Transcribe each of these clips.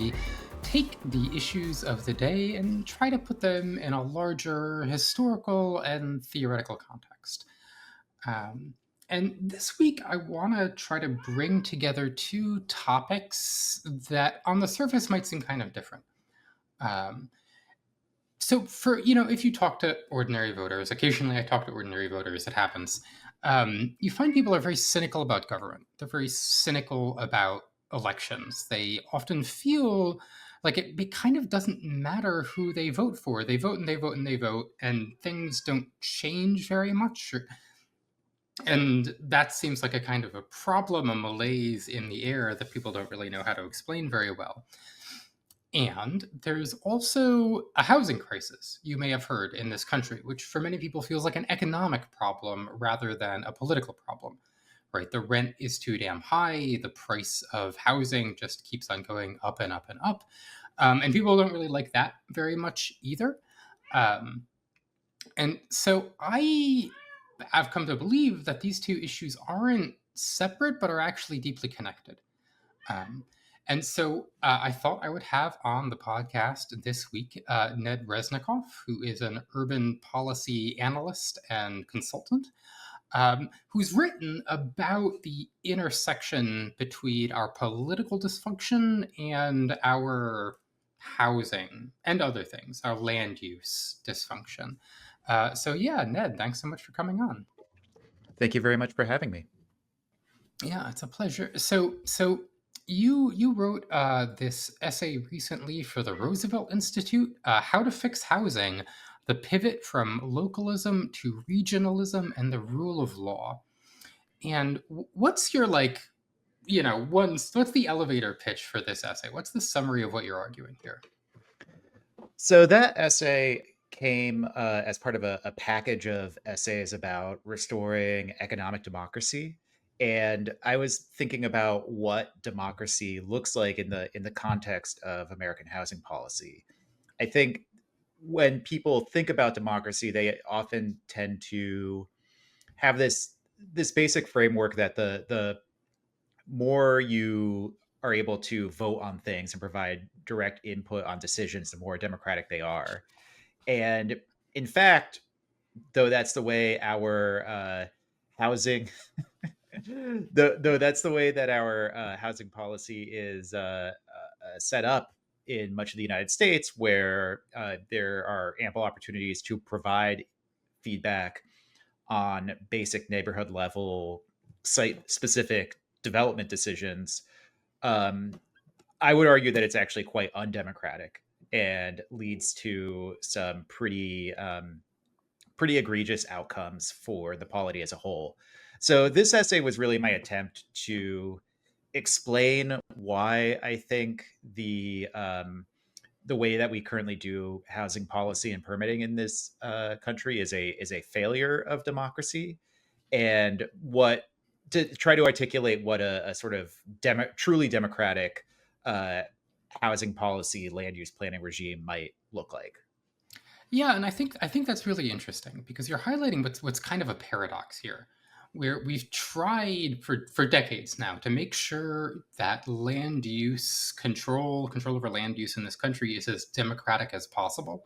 we take the issues of the day and try to put them in a larger historical and theoretical context. Um, and this week, I want to try to bring together two topics that on the surface might seem kind of different. Um, so, if you talk to ordinary voters, occasionally I talk to ordinary voters, it happens. You find people are very cynical about government. They're very cynical about elections. They often feel like it kind of doesn't matter who they vote for. They vote and they vote and they vote, and things don't change very much. And that seems like a kind of a problem, a malaise in the air that people don't really know how to explain very well. And there's also a housing crisis, you may have heard, in this country, which for many people feels like an economic problem rather than a political problem, right? The rent is too damn high. The price of housing just keeps on going up and up and up. And people don't really like that very much either. Um, and so I've come to believe that these two issues aren't separate, but are actually deeply connected. Um, and so I thought I would have on the podcast this week Ned Resnikoff, who is an urban policy analyst and consultant, who's written about the intersection between our political dysfunction and our housing and other things, our land use dysfunction. So, Ned, thanks so much for coming on. Thank you very much for having me. Yeah, it's a pleasure. So you wrote this essay recently for the Roosevelt Institute, "How to Fix Housing: The Pivot from Localism to Regionalism and the Rule of Law." And what's your what's the elevator pitch for this essay? What's the summary of what you're arguing here? So that essay came as part of a package of essays about restoring economic democracy. And I was thinking about what democracy looks like in the context of American housing policy. I think when people think about democracy, they often tend to have this basic framework that the more you are able to vote on things and provide direct input on decisions, the more democratic they are. And in fact, though that's the way our housing, though that's the way that our housing policy is set up in much of the United States, where there are ample opportunities to provide feedback on basic neighborhood level, site specific development decisions. Um, I would argue that it's actually quite undemocratic and leads to some pretty egregious outcomes for the polity as a whole. So this essay was really my attempt to explain why I think the way that we currently do housing policy and permitting in this country is a failure of democracy, and what to try to articulate what a sort of truly democratic uh, housing policy land use planning regime might look like. Yeah, and I think that's really interesting because you're highlighting what's kind of a paradox here, where we've tried for decades now to make sure that land use control over land use in this country is as democratic as possible,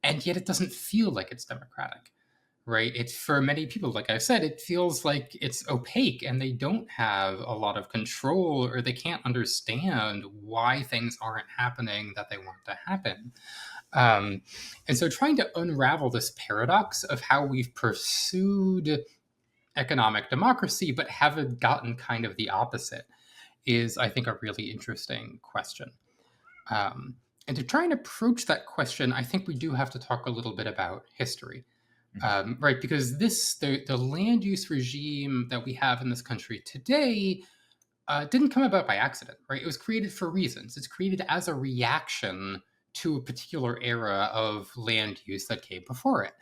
and yet it doesn't feel like it's democratic, right? It's for many people, like I said, it feels like it's opaque and they don't have a lot of control or they can't understand why things aren't happening that they want to happen. Um, and so trying to unravel this paradox of how we've pursued economic democracy but haven't gotten kind of the opposite is, I think, a really interesting question. And to try and approach that question, I think we do have to talk a little bit about history. Right, because the land use regime that we have in this country today didn't come about by accident, right? It was created for reasons. It's created as a reaction to a particular era of land use that came before it.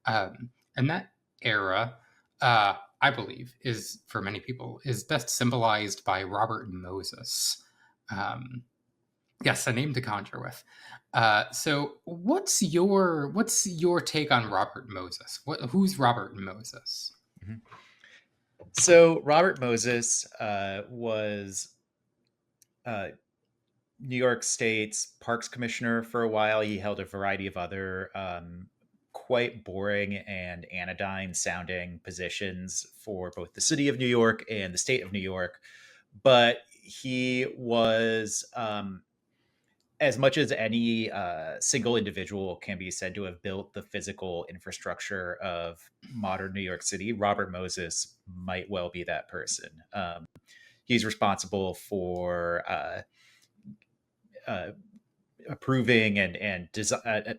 And that era, I believe, is for many people is best symbolized by Robert Moses. Um, yes, a name to conjure with. So, what's your take on Robert Moses? Who's Robert Moses? Mhm. So Robert Moses was uh, New York State's parks commissioner for a while. He held a variety of other quite boring and anodyne sounding positions for both the city of New York and the state of New York. But he was, as much as any single individual can be said to have built the physical infrastructure of modern New York City, Robert Moses might well be that person. He's responsible for uh, approving and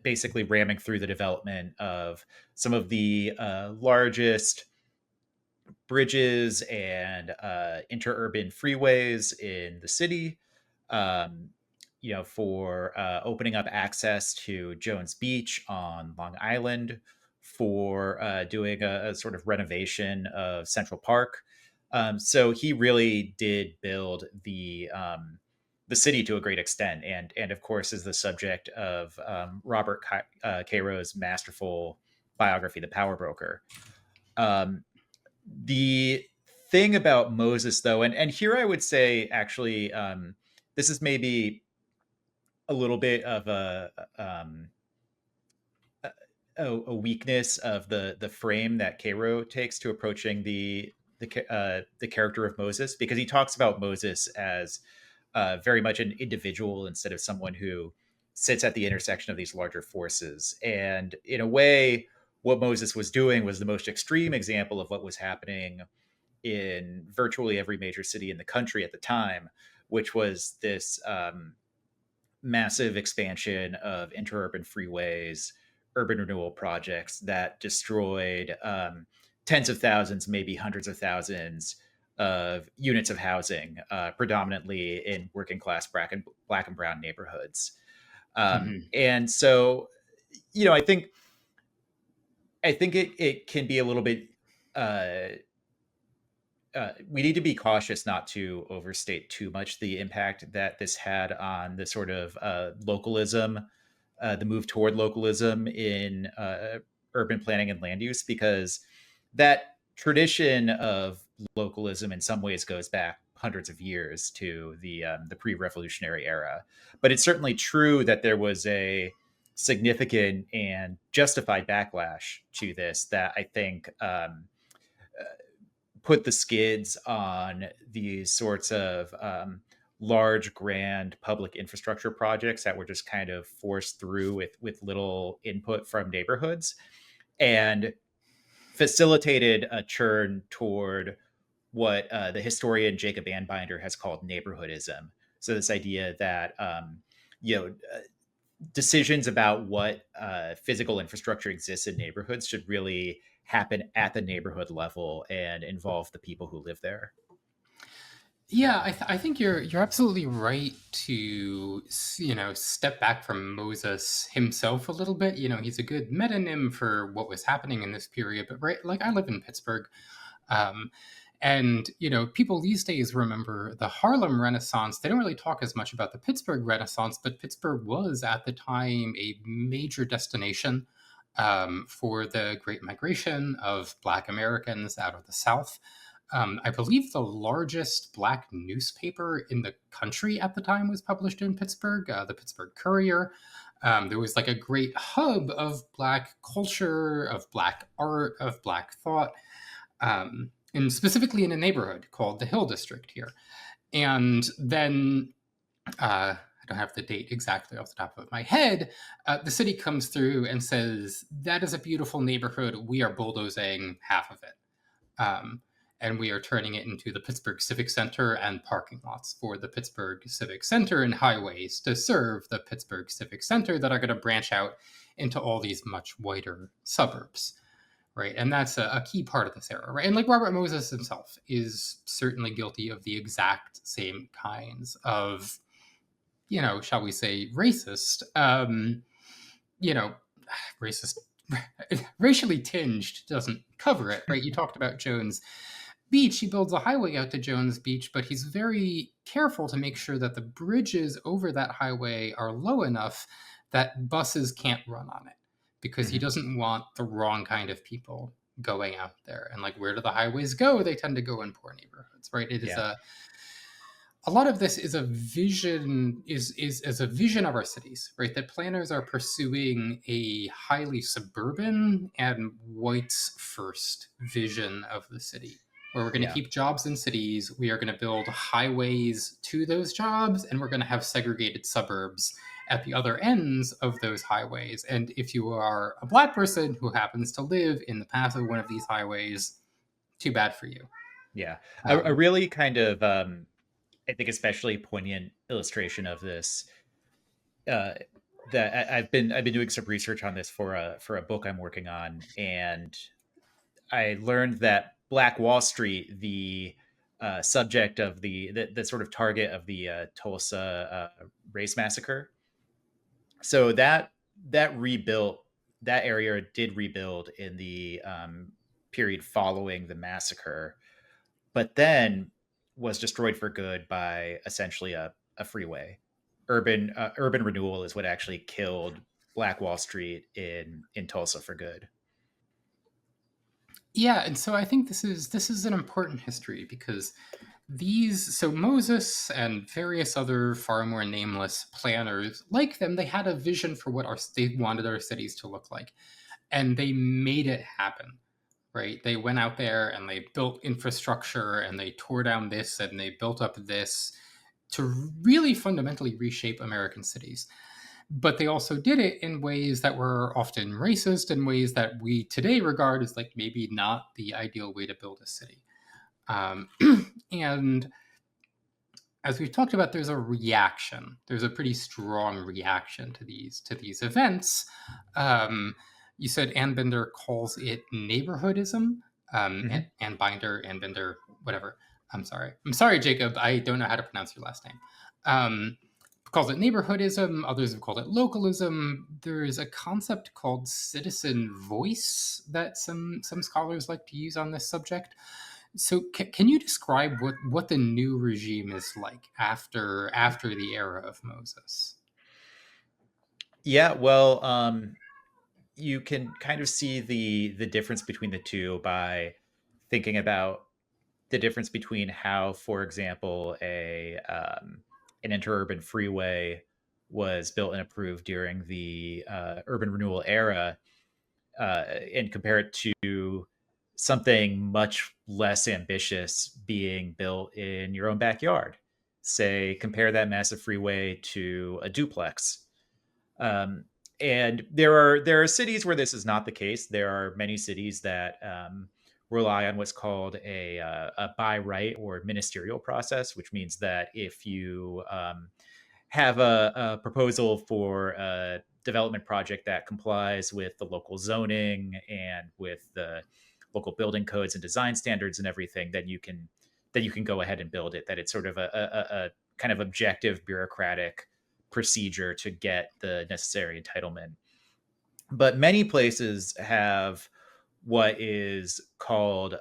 basically ramming through the development of some of the largest bridges and interurban freeways in the city. Um, for opening up access to Jones Beach on Long Island, for doing a sort of renovation of Central Park. So he really did build the city to a great extent, and of course is the subject of Robert Cairo's masterful biography, The Power Broker. Um, the thing about Moses, though, and here I would say actually, this is maybe a little bit of a weakness of the frame that Cairo takes to approaching the character of Moses, because he talks about Moses as very much an individual instead of someone who sits at the intersection of these larger forces. And in a way, what Moses was doing was the most extreme example of what was happening in virtually every major city in the country at the time, which was this massive expansion of interurban freeways, urban renewal projects that destroyed tens of thousands, maybe hundreds of thousands of units of housing, predominantly in working class black and brown neighborhoods. Hmm. And so, you know, I think it can be a little bit uh, we need to be cautious not to overstate too much the impact that this had on the sort of localism, the move toward localism in urban planning and land use, because that tradition of localism in some ways goes back hundreds of years to the pre-revolutionary era. But it's certainly true that there was a significant and justified backlash to this that I think put the skids on these sorts of large, grand public infrastructure projects that were just kind of forced through with little input from neighborhoods, and facilitated a churn toward what the historian Jacob Anbinder has called neighborhoodism. So this idea that you know decisions about what physical infrastructure exists in neighborhoods should really happen at the neighborhood level and involve the people who live there. Yeah, I think you're absolutely right to step back from Moses himself a little bit. He's a good metonym for what was happening in this period. But right, like I live in Pittsburgh, um, and people these days remember the Harlem Renaissance. They don't really talk as much about the Pittsburgh Renaissance, but Pittsburgh was at the time a major destination for the Great Migration of Black Americans out of the South. I believe the largest Black newspaper in the country at the time was published in Pittsburgh, the Pittsburgh Courier. There was like a great hub of Black culture, of Black art, of Black thought, and specifically in a neighborhood called the Hill District here. And then I don't have the date exactly off the top of my head. The city comes through and says, "That is a beautiful neighborhood. We are bulldozing half of it." Um, and we are turning it into the Pittsburgh Civic Center and parking lots for the Pittsburgh Civic Center and highways to serve the Pittsburgh Civic Center that are going to branch out into all these much wider suburbs, right? And that's a key part of this era, right? And like Robert Moses himself is certainly guilty of the exact same kinds of, shall we say, racist, you know, racist, racially tinged doesn't cover it, right? You talked about Jones Beach. He builds a highway out to Jones Beach, but he's very careful to make sure that the bridges over that highway are low enough that buses can't run on it, because he Mhm. doesn't want the wrong kind of people going out there. And like, where do the highways go? They tend to go in poor neighborhoods, right? It is Yeah. a lot of this is a vision is a vision of our cities, right? That planners are pursuing a highly suburban and whites first vision of the city, where we're going to Yeah. keep jobs in cities, we are going to build highways to those jobs, and we're going to have segregated suburbs at the other ends of those highways. And if you are a black person who happens to live in the path of one of these highways, too bad for you. Yeah. A um, really kind of I think especially poignant illustration of this, uh, that I've been doing some research on this for a book I'm working on, and I learned that Black Wall Street, the subject of the sort of target of the Tulsa race massacre, so that rebuilt that area did rebuild in the period following the massacre, but then was destroyed for good by essentially a freeway. Urban renewal is what actually killed Black Wall Street in Tulsa for good. Yeah, and so I think this is an important history because these so Moses and various other far more nameless planners like them, they had a vision for what our they wanted our cities to look like, and they made it happen. Right? They went out there and they built infrastructure and they tore down this and they built up this to really fundamentally reshape American cities. But they also did it in ways that were often racist, in ways that we today regard as like maybe not the ideal way to build a city. Um, and as we've talked about, there's a reaction. There's a pretty strong reaction to these events. Um, you said Ann Binder calls it neighborhoodism. Hmm. Ann Binder, Ann Binder, whatever. I'm sorry. I'm sorry, Jacob. I don't know how to pronounce your last name. Um, calls it neighborhoodism. Others have called it localism. There's a concept called citizen voice that some scholars like to use on this subject. So can you describe what the new regime is like after the era of Moses? Yeah, well, you can kind of see the difference between the two by thinking about the difference between how, for example, a an interurban freeway was built and approved during the urban renewal era, and compare it to something much less ambitious being built in your own backyard. Say, compare that massive freeway to a duplex. Um, and there are cities where this is not the case. There are many cities that rely on what's called a by right or ministerial process, which means that if you have a proposal for a development project that complies with the local zoning and with the local building codes and design standards and everything, then you can go ahead and build it. That it's sort of a kind of objective bureaucratic procedure to get the necessary entitlement. But many places have what is called,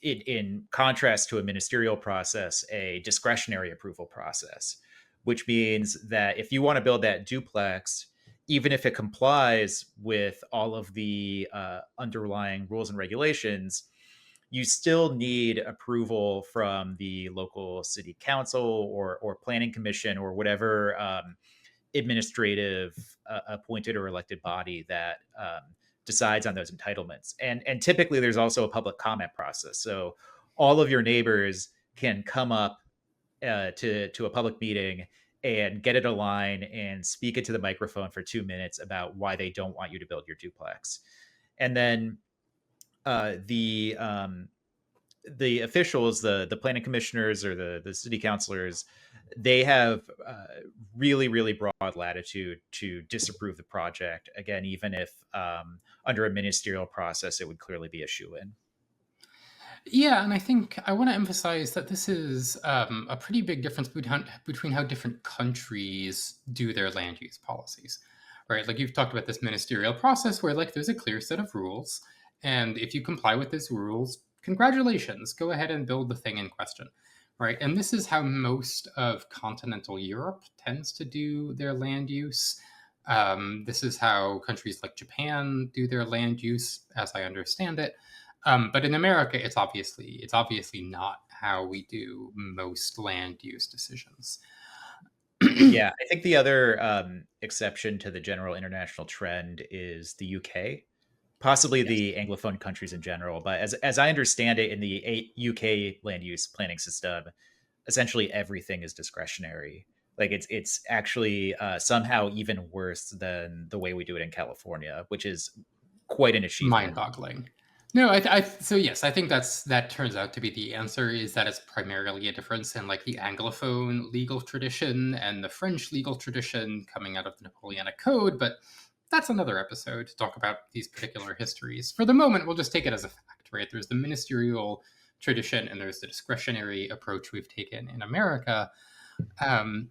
in contrast to a ministerial process, a discretionary approval process, which means that if you want to build that duplex, even if it complies with all of the underlying rules and regulations, you still need approval from the local city council or planning commission or whatever administrative appointed or elected body that decides on those entitlements. And typically there's also a public comment process. So all of your neighbors can come up to a public meeting and get it a line and speak into the microphone for 2 minutes about why they don't want you to build your duplex. And then the officials, the planning commissioners or the city councilors, they have really broad latitude to disapprove the project. Again, even if under a ministerial process, it would clearly be a shoe in. Yeah, and I think I want to emphasize that this is a pretty big difference between how different countries do their land use policies, right? Like you've talked about this ministerial process where like there's a clear set of rules, and if you comply with those rules, congratulations, go ahead and build the thing in question, right? And this is how most of continental Europe tends to do their land use. This is how countries like Japan do their land use, as I understand it. But in America, it's obviously not how we do most land use decisions. Yeah, I think the other exception to the general international trend is the UK, possibly Yes. the Anglophone countries in general. But as I understand it, in the UK land use planning system, essentially everything is discretionary. Like it's actually somehow even worse than the way we do it in California, which is quite an achievement. Mind-boggling. No, so yes, I think that turns out to be the answer, is that it's primarily a difference in like the Anglophone legal tradition and the French legal tradition coming out of the Napoleonic Code, but that's another episode to talk about these particular histories. For the moment, we'll just take it as a fact, right? There's the ministerial tradition and there's the discretionary approach we've taken in America. Um,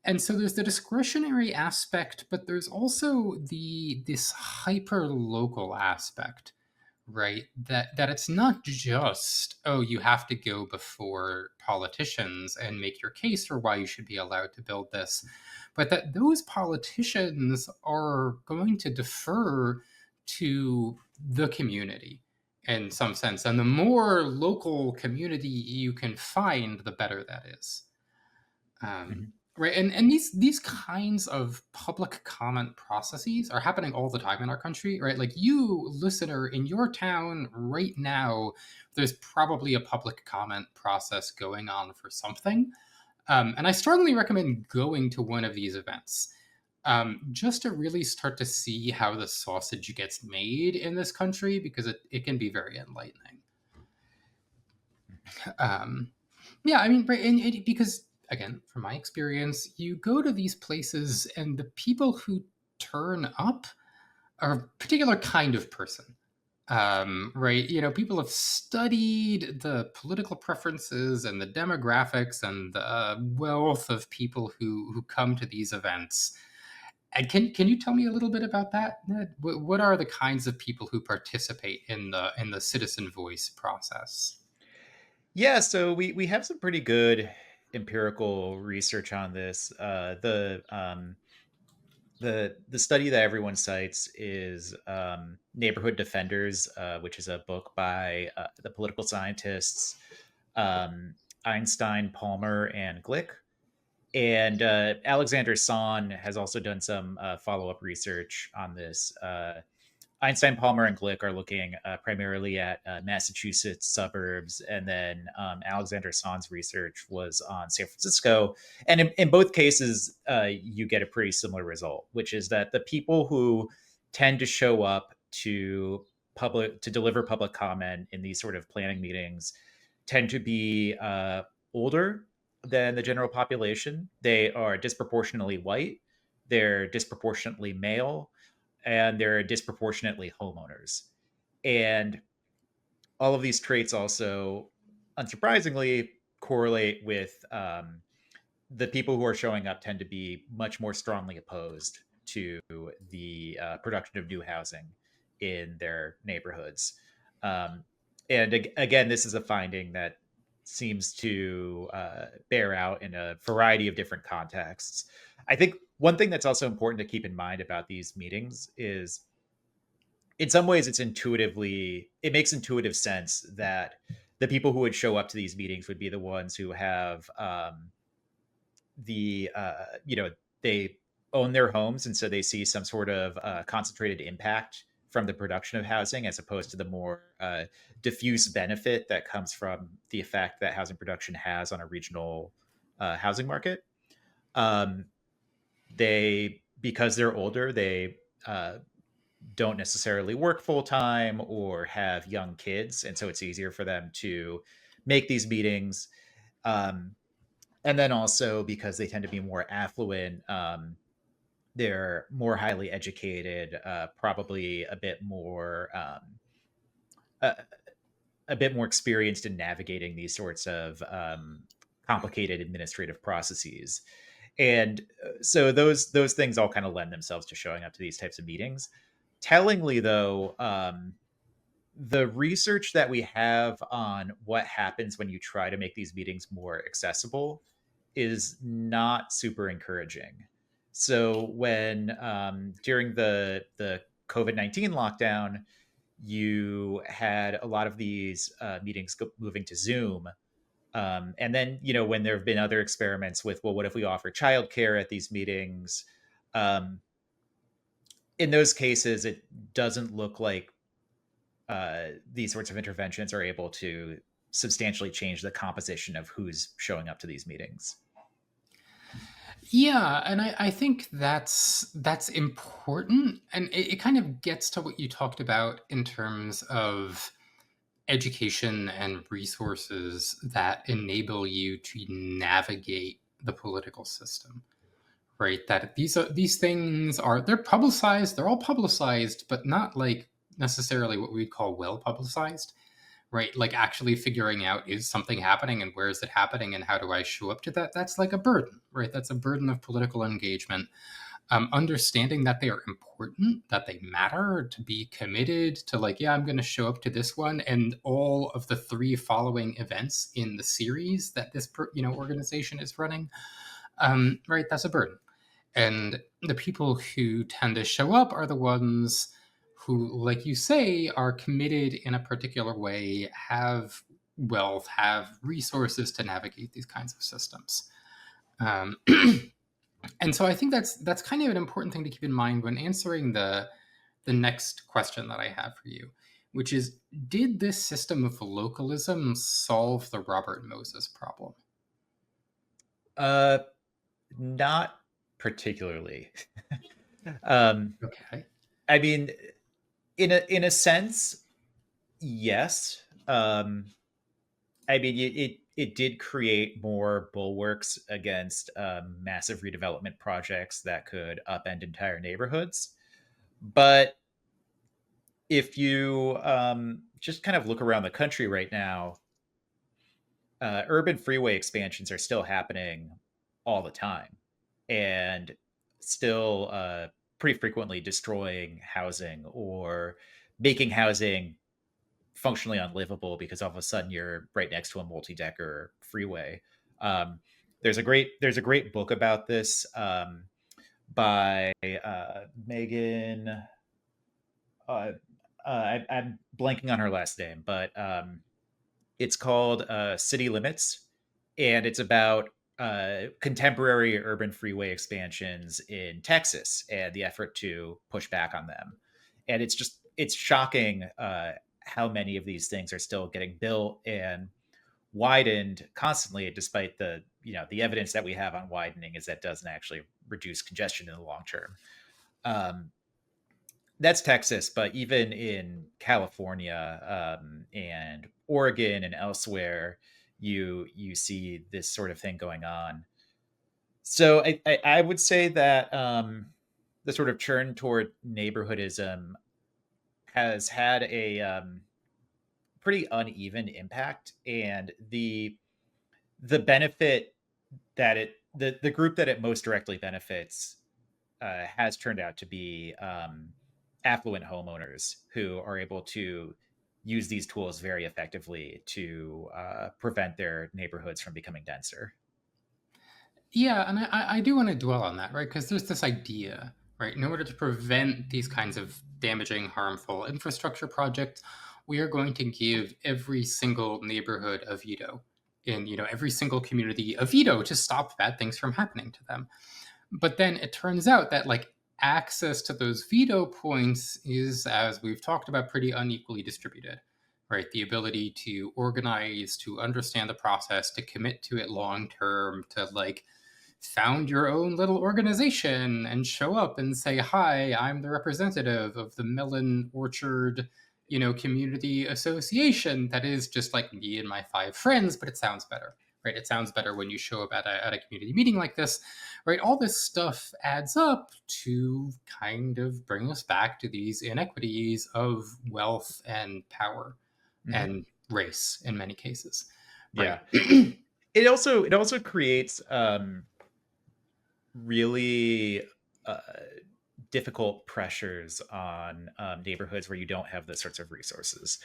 and so there's the discretionary aspect, but there's also this hyper local aspect, right? That it's not just, oh, you have to go before politicians and make your case for why you should be allowed to build this, but that those politicians are going to defer to the community in some sense, and the more local community you can find, the better that is. Mhm. Right, and these kinds of public comment processes are happening all the time in our country, right? Like, you listener, in your town right now, there's probably a public comment process going on for something, and I strongly recommend going to one of these events, just to really start to see how the sausage gets made in this country, because it can be very enlightening. Um, Yeah, I mean, right, and because again, from my experience, you go to these places, and the people who turn up are a particular kind of person. Right, people have studied the political preferences and the demographics and the wealth of people who come to these events. And can you tell me a little bit about that, Ned? What are the kinds of people who participate in the citizen voice process? Yeah, so we have some pretty good empirical research on this. The study that everyone cites is Neighborhood Defenders, which is a book by the political scientists um, Einstein, Palmer, and Glick. And Alexander Son has also done some follow up research on this. Einstein, Palmer, and Glick are looking primarily at Massachusetts suburbs, and then Alexander Son's research was on San Francisco. And in both cases, you get a pretty similar result, which is that the people who tend to show up to deliver public comment in these sort of planning meetings tend to be older than the general population. They are disproportionately white. They're disproportionately male, and they're disproportionately homeowners. And all of these traits also, unsurprisingly, correlate with the people who are showing up tend to be much more strongly opposed to the production of new housing in their neighborhoods. Um, and again, this is a finding that seems to bear out in a variety of different contexts. I think one thing that's also important to keep in mind about these meetings is in some ways it makes intuitive sense that the people who would show up to these meetings would be the ones who have they own their homes, and so they see some sort of concentrated impact from the production of housing as opposed to the more diffuse benefit that comes from the effect that housing production has on a regional housing market. um, they because they're older, they don't necessarily work full time or have young kids, and so it's easier for them to make these meetings. Um, and then also because they tend to be more affluent, they're more highly educated, probably a, a bit more experienced in navigating these sorts of complicated administrative processes. And so those things all kind of lend themselves to showing up to these types of meetings. Tellingly, though, the research that we have on what happens when you try to make these meetings more accessible is not super encouraging. So when during the COVID-19 lockdown, you had a lot of these meetings moving to Zoom. And then, when there have been other experiments with, well, what if we offer childcare at these meetings? Um, in those cases, it doesn't look like these sorts of interventions are able to substantially change the composition of who's showing up to these meetings. Yeah, and I think that's important, and it kind of gets to what you talked about in terms of education and resources that enable you to navigate the political system, right? That these things are they're publicized, they're all publicized, but not like necessarily what we'd call well publicized, right? Like actually figuring out, is something happening and where is it happening and how do I show up to that? That's like a burden, right? That's a burden of political engagement. Understanding that they are important, that they matter, to be committed to, like, yeah, I'm going to show up to this one and all of the three following events in the series that this organization is running. Right, that's a burden. And the people who tend to show up are the ones who, like you say, are committed in a particular way, have wealth, have resources to navigate these kinds of systems. Um, and so I think that's kind of an important thing to keep in mind when answering the next question that I have for you, which is, did this system of localism solve the Robert Moses problem? Uh, Not particularly. um, Okay. I mean, in a sense, yes. I mean, it did create more bulwarks against massive redevelopment projects that could upend entire neighborhoods. But if you just kind of look around the country right now, urban freeway expansions are still happening all the time, and still pretty frequently destroying housing or making housing functionally unlivable because all of a sudden you're right next to a multi-decker freeway. Um, there's a great book about this by Megan. I'm blanking on her last name, but it's called City Limits, and it's about contemporary urban freeway expansions in Texas and the effort to push back on them. And it's shocking how many of these things are still getting built and widened constantly, despite the evidence that we have on widening is that doesn't actually reduce congestion in the long term. Um, that's Texas, but even in California and Oregon and elsewhere, you see this sort of thing going on. So I would say that the sort of churn toward neighborhoodism has had a pretty uneven impact, and the benefit that the group that it most directly benefits has turned out to be affluent homeowners who are able to use these tools very effectively to prevent their neighborhoods from becoming denser. Yeah, and I do want to dwell on that, right? Because there's this idea, right? In order to prevent these kinds of damaging, harmful infrastructure projects, we are going to give every single neighborhood a veto in, every single community a veto to stop bad things from happening to them. But then it turns out that, like, access to those veto points is, as we've talked about, pretty unequally distributed, right? The ability to organize, to understand the process, to commit to it long term, to, like, found your own little organization and show up and say, hi, I'm the representative of the melon orchard, community association. That is just like me and my five friends, but it sounds better, right? It sounds better when you show up at a community meeting like this, right? All this stuff adds up to kind of bring us back to these inequities of wealth and power Hmm. and race in many cases, right? Yeah, it also creates really uh, difficult pressures on neighborhoods where you don't have those sorts of resources.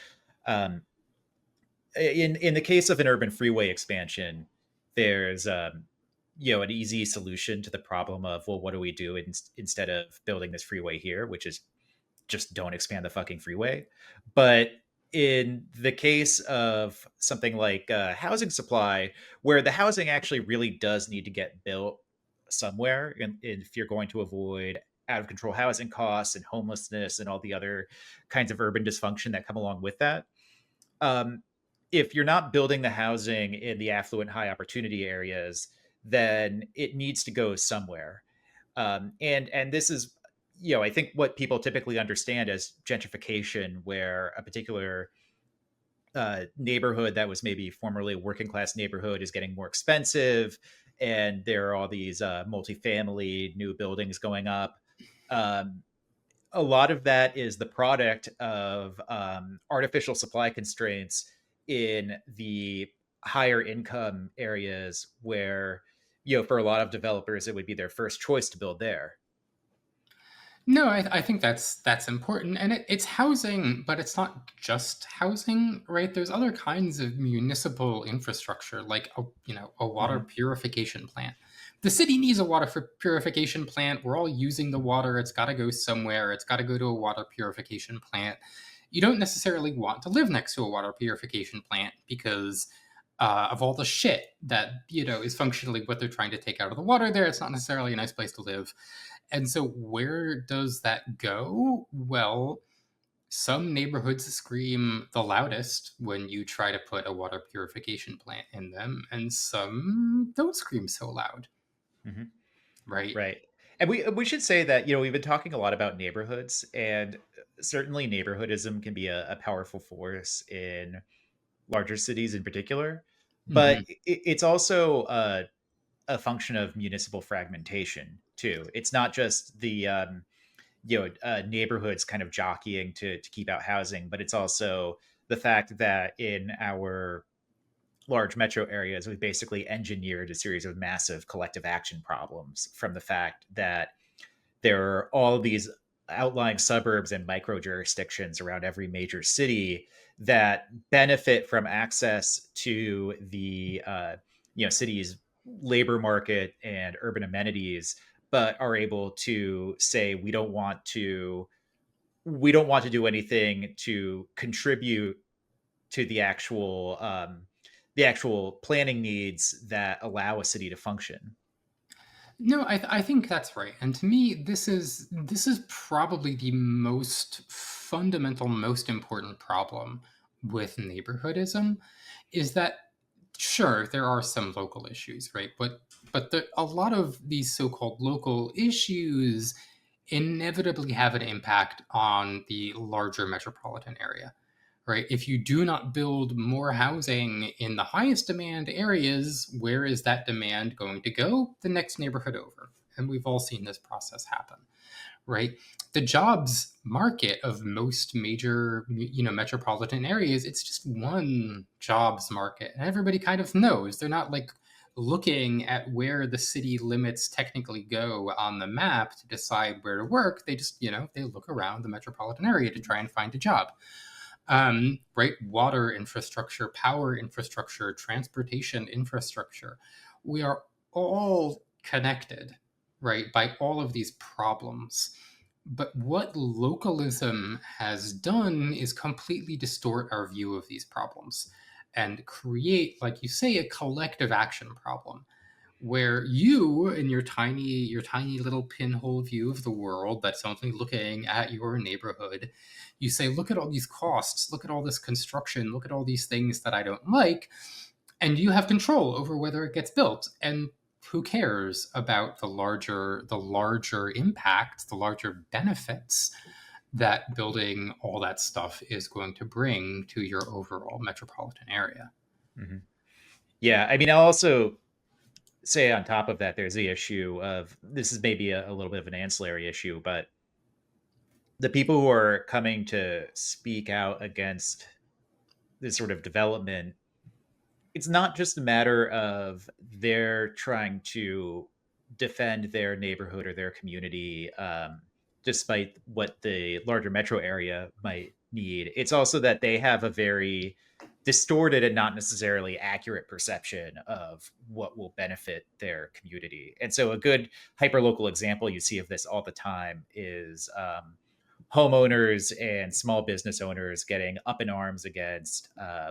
Um, in the case of an urban freeway expansion, there's an easy solution to the problem of, well, what do we do instead of building this freeway here, which is just don't expand the fucking freeway. But in the case of something like housing supply, where the housing actually really does need to get built somewhere, and if you're going to avoid out of control housing costs and homelessness and all the other kinds of urban dysfunction that come along with that, um, if you're not building the housing in the affluent, high opportunity areas, then it needs to go somewhere. And this is, I think what people typically understand as gentrification, where a particular neighborhood that was maybe formerly a working class neighborhood is getting more expensive, and there are all these multifamily new buildings going up. Um, a lot of that is the product of artificial supply constraints in the higher income areas where, for a lot of developers, it would be their first choice to build there. No, I think that's important, and it's housing, but it's not just housing, right? There's other kinds of municipal infrastructure, like a water Hmm. purification plant. The city needs a water purification plant. We're all using the water. It's got to go somewhere. It's got to go to a water purification plant. You don't necessarily want to live next to a water purification plant because of all the shit that is functionally what they're trying to take out of the water there. It's not necessarily a nice place to live. And so, where does that go? Well, some neighborhoods scream the loudest when you try to put a water purification plant in them, and some don't scream so loud, Hmm. right? Right. And we should say that, we've been talking a lot about neighborhoods, and certainly neighborhoodism can be a powerful force in larger cities in particular. But Hmm. it's also a function of municipal fragmentation too. It's not just the neighborhoods kind of jockeying to keep out housing, but it's also the fact that in our large metro areas, we've basically engineered a series of massive collective action problems from the fact that there are all these outlying suburbs and micro jurisdictions around every major city that benefit from access to the city's labor market and urban amenities, but are able to say we don't want to do anything to contribute to the actual planning needs that allow a city to function. No, I think that's right. And to me, this is probably the most fundamental, most important problem with neighborhoodism, is that sure there are some local issues, right? But a lot of these so-called local issues inevitably have an impact on the larger metropolitan area, right? If you do not build more housing in the highest demand areas, where is that demand going to go? The next neighborhood over. And we've all seen this process happen, right? The jobs market of most major, metropolitan areas, it's just one jobs market. And everybody kind of knows. They're not like looking at where the city limits technically go on the map to decide where to work. They just, they look around the metropolitan area to try and find a job. Right? Water infrastructure, power infrastructure, transportation infrastructure. We are all connected, right, by all of these problems. But what localism has done is completely distort our view of these problems and create, like you say, a collective action problem where you in your tiny little pinhole view of the world that's only looking at your neighborhood, you say, look at all these costs, look at all this construction, look at all these things that I don't like, and you have control over whether it gets built. And who cares about the larger impact, the larger benefits that building all that stuff is going to bring to your overall metropolitan area? Mhm. Yeah, I mean, I'll also say on top of that, there's the issue of this is maybe a little bit of an ancillary issue, but the people who are coming to speak out against this sort of development, it's not just a matter of they're trying to defend their neighborhood or their community, despite what the larger metro area might need. It's also that they have a very distorted and not necessarily accurate perception of what will benefit their community. And so, a good hyperlocal example you see of this all the time is homeowners and small business owners getting up in arms against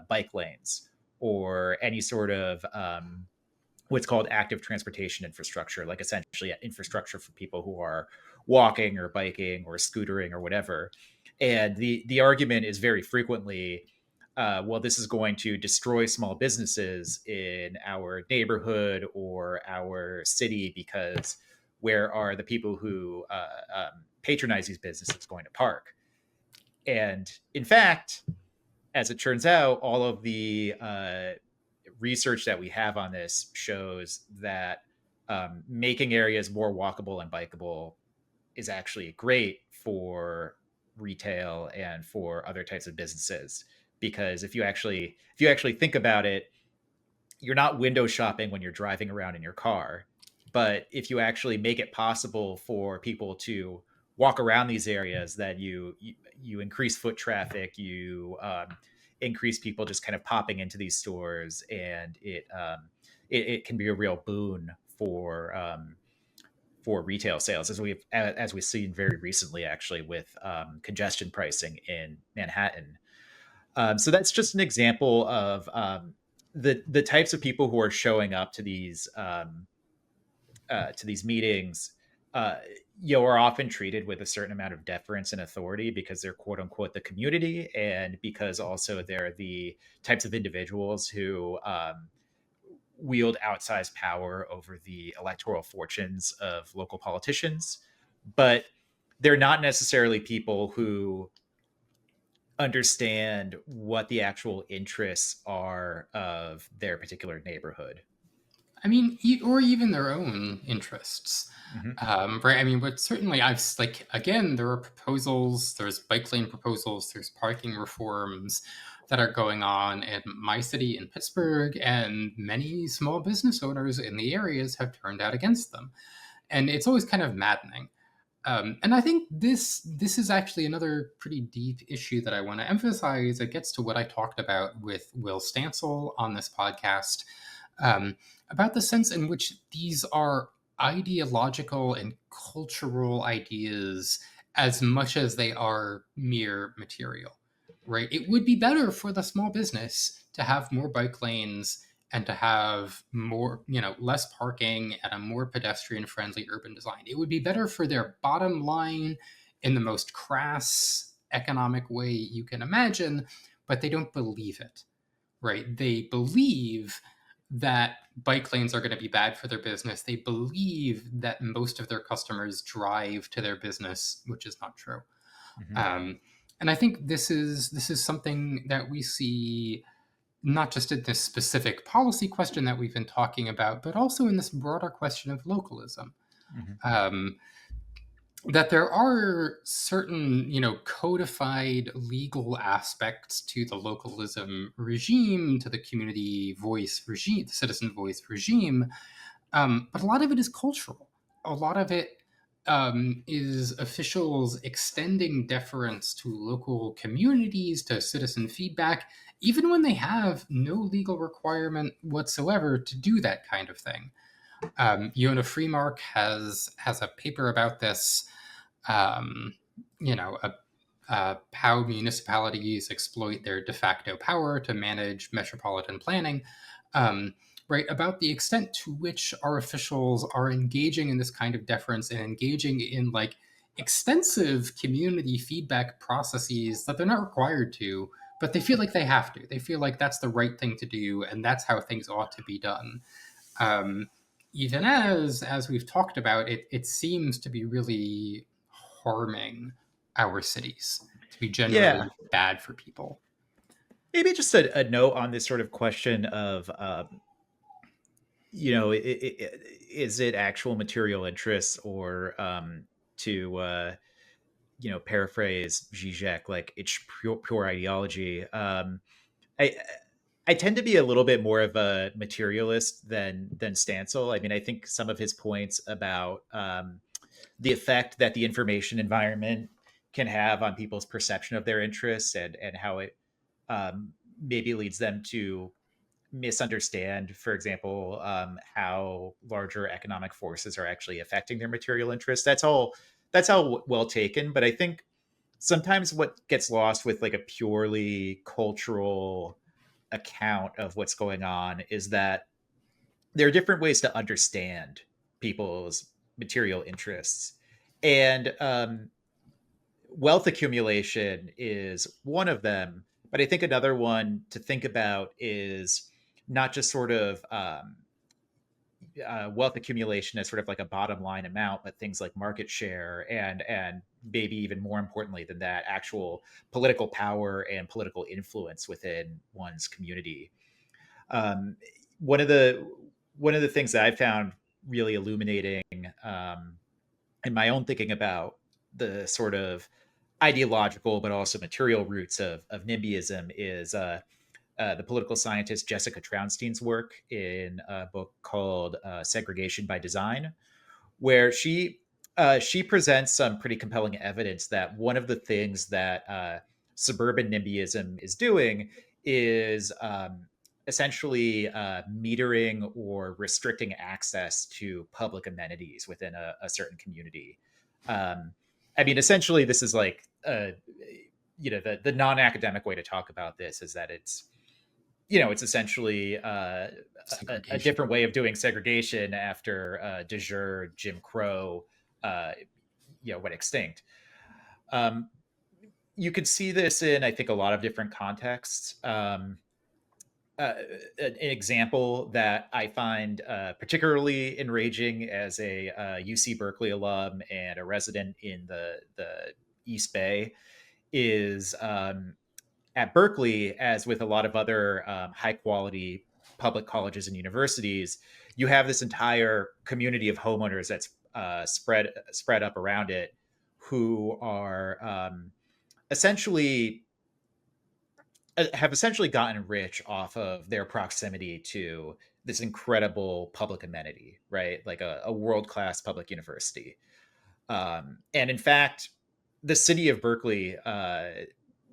bike lanes or any sort of what's called active transportation infrastructure, like essentially infrastructure for people who are walking or biking or scootering or whatever. And the argument is very frequently, well, this is going to destroy small businesses in our neighborhood or our city because where are the people who patronize these businesses going to park? And in fact, as it turns out, all of the research that we have on this shows that making areas more walkable and bikeable is actually great for retail and for other types of businesses, because if you actually think about it, you're not window shopping when you're driving around in your car. But if you actually make it possible for people to walk around these areas, then you increase foot traffic, you increase people just kind of popping into these stores, and it can be a real boon for retail sales, as we've seen very recently, actually, with congestion pricing in Manhattan. So that's just an example of the types of people who are showing up to these meetings. Uh, are often treated with a certain amount of deference and authority because they're quote unquote the community, and because also they're the types of individuals who wield outsized power over the electoral fortunes of local politicians. But they're not necessarily people who understand what the actual interests are of their particular neighborhood. I mean, or even their own interests, Mm-hmm. right? I mean, but certainly, like again, there are proposals. There's bike lane proposals. There's parking reforms that are going on in my city in Pittsburgh, and many small business owners in the areas have turned out against them, and it's always kind of maddening. And I think this is actually another pretty deep issue that I want to emphasize. It gets to what I talked about with Will Stansel on this podcast, about the sense in which these are ideological and cultural ideas as much as they are mere material, right? It would be better for the small business to have more bike lanes and to have more, less parking and a more pedestrian friendly urban design. It would be better for their bottom line in the most crass economic way you can imagine, but they don't believe it, right? They believe that bike lanes are going to be bad for their business. They believe that most of their customers drive to their business, which is not true. Mm-hmm. Um, and I think this is something that we see not just in this specific policy question that we've been talking about, but also in this broader question of localism. Mm-hmm. Um, that there are certain, codified legal aspects to the localism regime, to the community voice regime, the citizen voice regime, but a lot of it is cultural. A lot of it is officials extending deference to local communities, to citizen feedback, even when they have no legal requirement whatsoever to do that kind of thing. Yona Freemark has a paper about this. Um, you know, how municipalities exploit their de facto power to manage metropolitan planning. Right, about the extent to which our officials are engaging in this kind of deference and engaging in like extensive community feedback processes that they're not required to, but they feel like they have to. They feel like that's the right thing to do, and that's how things ought to be done. Um, Even as we've talked about, it seems to be really harming our cities, to be Yeah, generally bad for people. maybe just a note on this sort of question of is it actual material interests, or to paraphrase Zizek, like it's pure ideology. I I tend to be a little bit more of a materialist than Stancil. I mean, I think some of his points about the effect that the information environment can have on people's perception of their interests, and how it maybe leads them to misunderstand, for example, how larger economic forces are actually affecting their material interests. That's all well taken, but I think sometimes what gets lost with like a purely cultural account of what's going on is that there are different ways to understand people's material interests. And wealth accumulation is one of them. But I think another one to think about is not just sort of wealth accumulation as sort of like a bottom line amount, but things like market share and maybe even more importantly than that, actual political power and political influence within one's community. Um, one of the one of the things that I found really illuminating in my own thinking about the sort of ideological but also material roots of NIMBYism is the political scientist Jessica Traunstein's work in a book called Segregation by Design, where she presents some pretty compelling evidence that one of the things that suburban NIMBYism is doing is essentially metering or restricting access to public amenities within a certain community. Um, I mean, essentially, this is like the non-academic way to talk about this is that it's essentially a Segregation. different way of doing segregation after de jure Jim Crow, uh, went extinct. Um, you could see this in, I think, a lot of different contexts. An example that I find particularly enraging as a UC Berkeley alum and a resident in the East Bay is at Berkeley, as with a lot of other high quality public colleges and universities, you have this entire community of homeowners that's spread up around it, who are essentially have essentially gotten rich off of their proximity to this incredible public amenity, right? Like a world class public university. And in fact, the city of Berkeley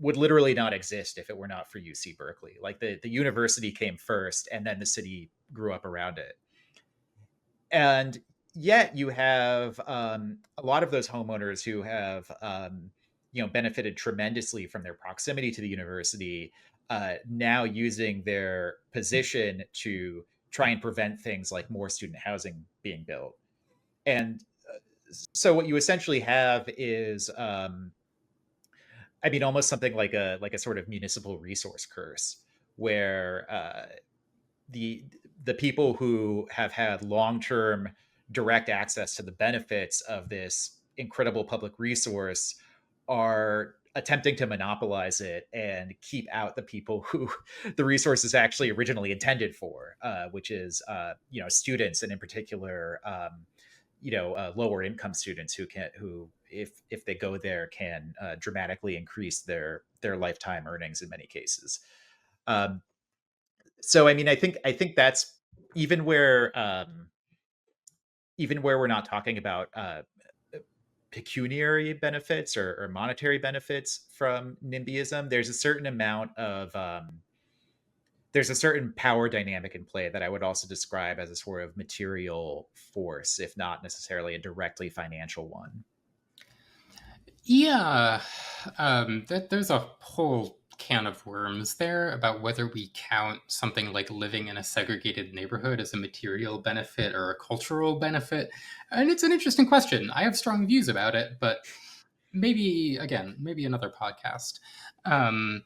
would literally not exist if it were not for UC Berkeley. Like the university came first, and then the city grew up around it. And yet, you have a lot of those homeowners who have benefited tremendously from their proximity to the university. Now using their position to try and prevent things like more student housing being built. And so what you essentially have is I mean almost something like a sort of municipal resource curse where the the people who have had long-term direct access to the benefits of this incredible public resource are attempting to monopolize it and keep out the people who the resource is actually originally intended for, which is students, and in particular lower income students who if they go there can dramatically increase their lifetime earnings in many cases. Um, so I mean, I think that's even where um, even where we're not talking about pecuniary benefits or monetary benefits from NIMBYism, there's a certain power dynamic in play that I would also describe as a sort of material force, if not necessarily a directly financial one. Yeah, there's a whole can of worms there about whether we count something like living in a segregated neighborhood as a material benefit or a cultural benefit. And it's an interesting question. I have strong views about it, but maybe, again, maybe another podcast. Um,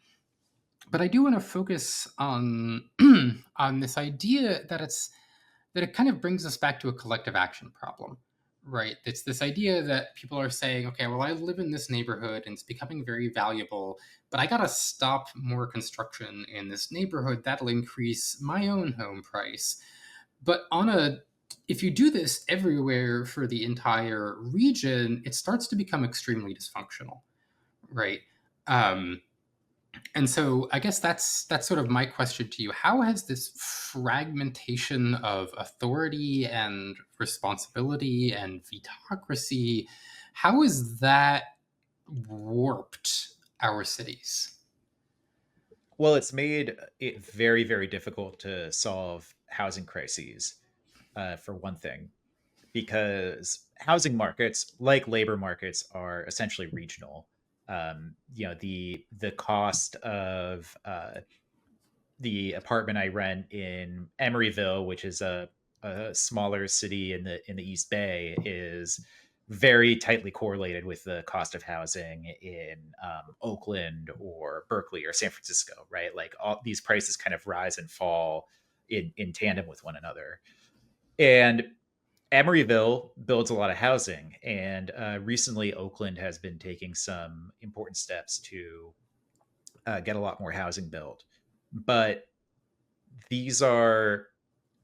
but I do want to focus on on this idea that it kind of brings us back to a collective action problem, right? It's this idea that people are saying, okay, well, I live in this neighborhood and it's becoming very valuable, but I got to stop more construction in this neighborhood. That'll increase my own home price. But if you do this everywhere for the entire region, it starts to become extremely dysfunctional, right? Um, and so I guess that's sort of my question to you. How has this fragmentation of authority and responsibility and vetocracy, how has that warped our cities? Well, it's made it very, very difficult to solve housing crises, for one thing, because housing markets, like labor markets, are essentially regional. The cost of the apartment I rent in Emeryville, which is a smaller city in the East Bay, is very tightly correlated with the cost of housing in Oakland or Berkeley or San Francisco, right? Like all these prices kind of rise and fall in tandem with one another. And Emeryville builds a lot of housing, and recently Oakland has been taking some important steps to get a lot more housing built. But these are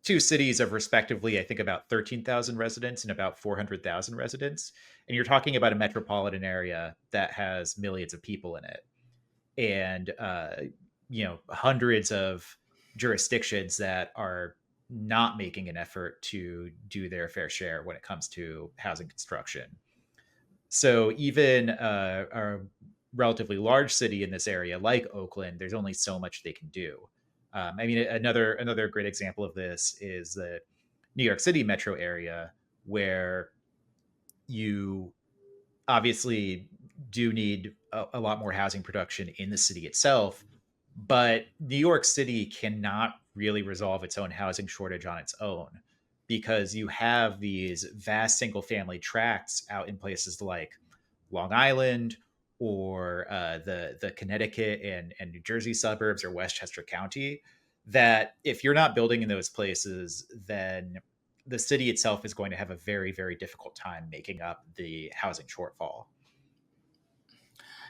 two cities of respectively, I think, about 13,000 residents and about 400,000 residents. And you're talking about a metropolitan area that has millions of people in it. And, hundreds of jurisdictions that are not making an effort to do their fair share when it comes to housing construction. So even a relatively large city in this area, like Oakland, there's only so much they can do. I mean, another great example of this is the New York City metro area, where you obviously do need a lot more housing production in the city itself, but New York City cannot really resolve its own housing shortage on its own, because you have these vast single family tracts out in places like Long Island or the Connecticut and New Jersey suburbs or Westchester County, that if you're not building in those places, then the city itself is going to have a very, very difficult time making up the housing shortfall.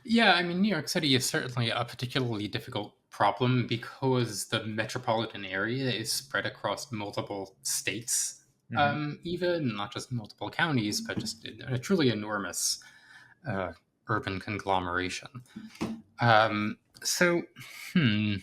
Yeah, I mean, New York City is certainly a particularly difficult problem because the metropolitan area is spread across multiple states, Hmm. even not just multiple counties, but just a truly enormous uh, urban conglomeration. So, hmm.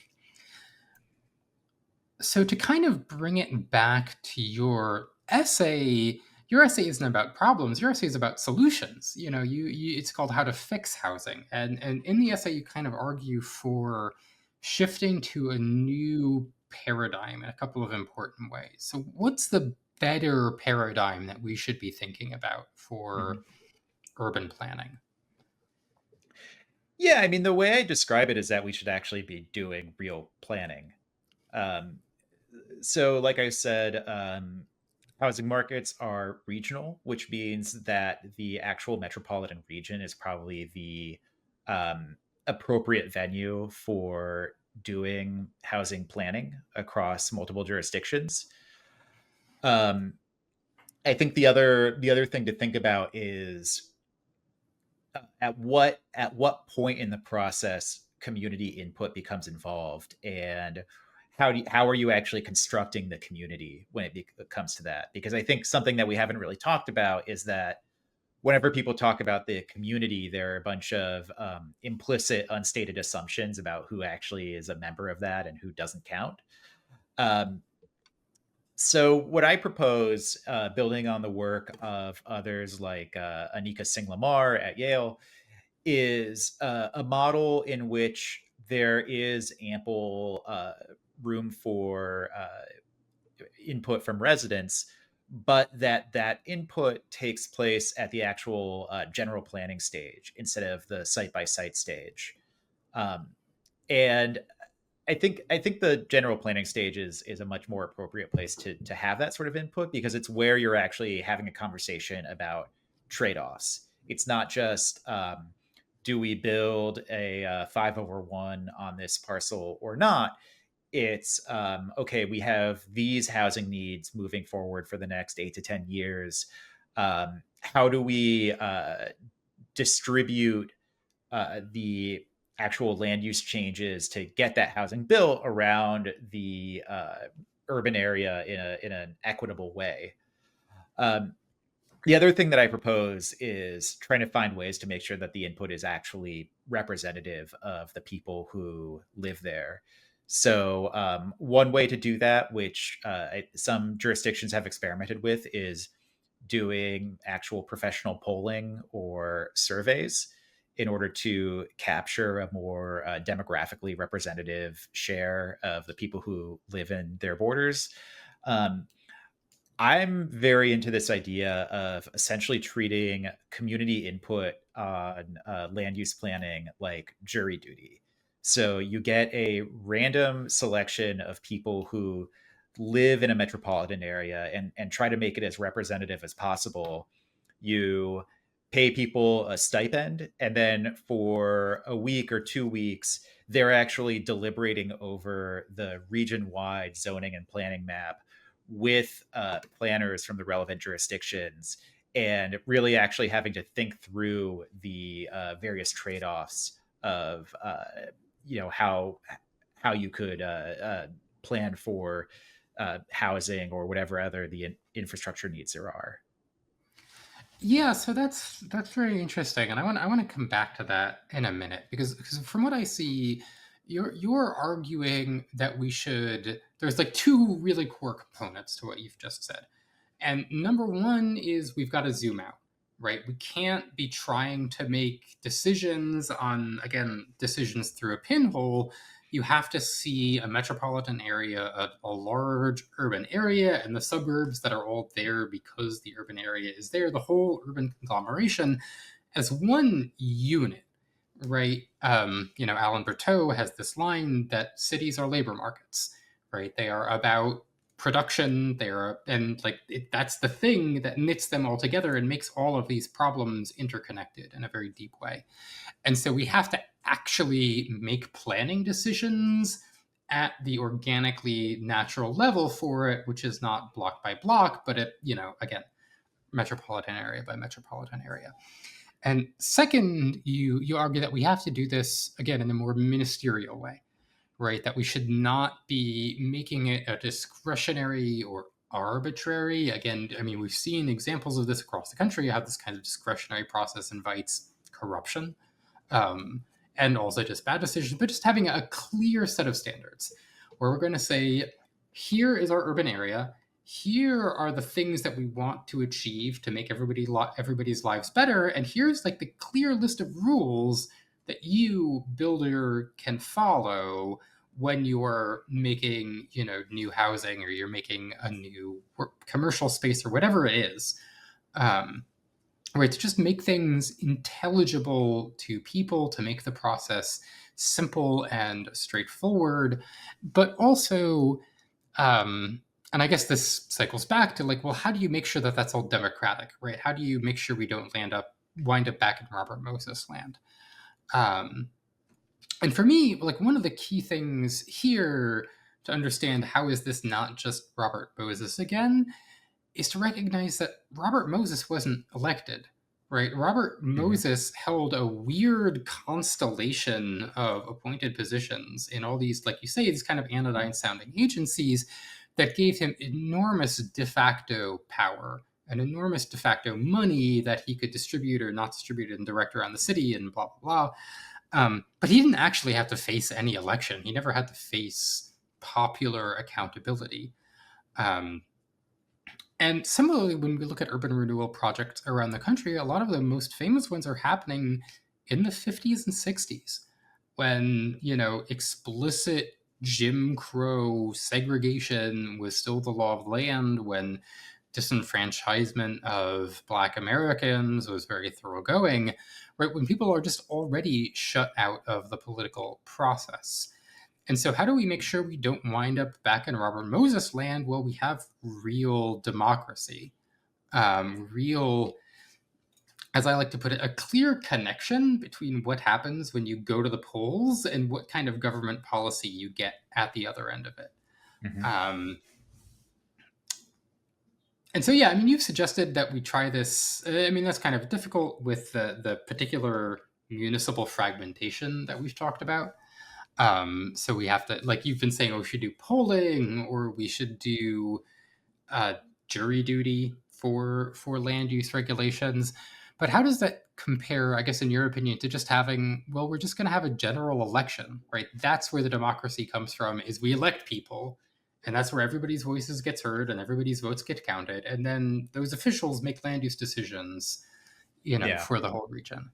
So to kind of bring it back to your essay isn't about problems. Your essay is about solutions. It's called "How to Fix Housing," and in the essay you kind of argue for shifting to a new paradigm in a couple of important ways. So, what's the better paradigm that we should be thinking about for Hmm. urban planning? Yeah, I mean, the way I describe it is that we should actually be doing real planning. Um, so, like I said, housing markets are regional, which means that the actual metropolitan region is probably the appropriate venue for doing housing planning across multiple jurisdictions. Um, I think the other thing to think about is at what point in the process community input becomes involved, and how are you actually constructing the community when it comes to that? Because I think something that we haven't really talked about is that whenever people talk about the community, there are a bunch of implicit unstated assumptions about who actually is a member of that and who doesn't count. Um, so what I propose, building on the work of others like Anika Singh Lamar at Yale, is a model in which there is ample room for input from residents, but that input takes place at the actual general planning stage instead of the site by site stage. Um, and I think the general planning stage is a much more appropriate place to have that sort of input, because it's where you're actually having a conversation about trade offs. It's not just do we build a 5/1 on this parcel or not. It's okay. We have these housing needs moving forward for the next 8 to 10 years. How do we distribute the actual land use changes to get that housing built around the urban area in an equitable way? Um, the other thing that I propose is trying to find ways to make sure that the input is actually representative of the people who live there. So, one way to do that, which some jurisdictions have experimented with, is doing actual professional polling or surveys in order to capture a more demographically representative share of the people who live in their borders. Um, I'm very into this idea of essentially treating community input on land use planning like jury duty. So you get a random selection of people who live in a metropolitan area and try to make it as representative as possible. You pay people a stipend, and then for a week or 2 weeks, they're actually deliberating over the region wide zoning and planning map with planners from the relevant jurisdictions and really actually having to think through the various trade-offs of how you could plan for housing or whatever other the infrastructure needs there are. Yeah, so that's very interesting, and I want to come back to that in a minute because from what I see, you're arguing that we should. There's like two really core components to what you've just said. And number one is we've got to zoom out, right? We can't be trying to make decisions on, again, decisions through a pinhole. You have to see a metropolitan area, a large urban area, and the suburbs that are all there because the urban area is there, the whole urban conglomeration as one unit, right? Alan Berteau has this line that cities are labor markets, right? They are about production. And like that's the thing that knits them all together and makes all of these problems interconnected in a very deep way. And so we have to actually make planning decisions at the organically natural level for it, which is not block by block, but again, metropolitan area by metropolitan area. And second, you argue that we have to do this again in a more ministerial way, right? That we should not be making it a discretionary or arbitrary. Again, I mean, we've seen examples of this across the country, how this kind of discretionary process invites corruption, um, and also just bad decisions, but just having a clear set of standards where we're going to say, here is our urban area. Here are the things that we want to achieve to make everybody's lives better. And here's like the clear list of rules that you, builder, can follow when you're making, new housing or you're making a new commercial space or whatever it is. Right, to just make things intelligible to people, to make the process simple and straightforward, but also, and I guess this cycles back to like, well, how do you make sure that that's all democratic, right? How do you make sure we don't wind up back in Robert Moses land? Um, and for me, like one of the key things here to understand how is this not just Robert Moses again is to recognize that Robert Moses wasn't elected, right? Robert Mhm. Moses held a weird constellation of appointed positions in all these, like you say, these kind of anodyne sounding agencies that gave him enormous de facto power and enormous de facto money that he could distribute or not distribute and direct around the city and blah, blah, blah. But he didn't actually have to face any election. He never had to face popular accountability. Um, and similarly, when we look at urban renewal projects around the country, a lot of the most famous ones are happening in the 50s and 60s when, explicit Jim Crow segregation was still the law of the land, when disenfranchisement of Black Americans was very thoroughgoing, right? When people are just already shut out of the political process. And so, how do we make sure we don't wind up back in Robert Moses land? Well, we have real democracy, real, as I like to put it, a clear connection between what happens when you go to the polls and what kind of government policy you get at the other end of it. Mhm. Um, and so, yeah, I mean, you've suggested that we try this. I mean, that's kind of difficult with the particular municipal fragmentation that we've talked about. So we have to, like you've been saying, oh, we should do polling or we should do uh, jury duty for land use regulations. But how does that compare, I guess, in your opinion, to just having, well, we're just going to have a general election, right? That's where the democracy comes from, is we elect people, and that's where everybody's voices gets heard and everybody's votes get counted. And then those officials make land use decisions, Yeah. for the whole region.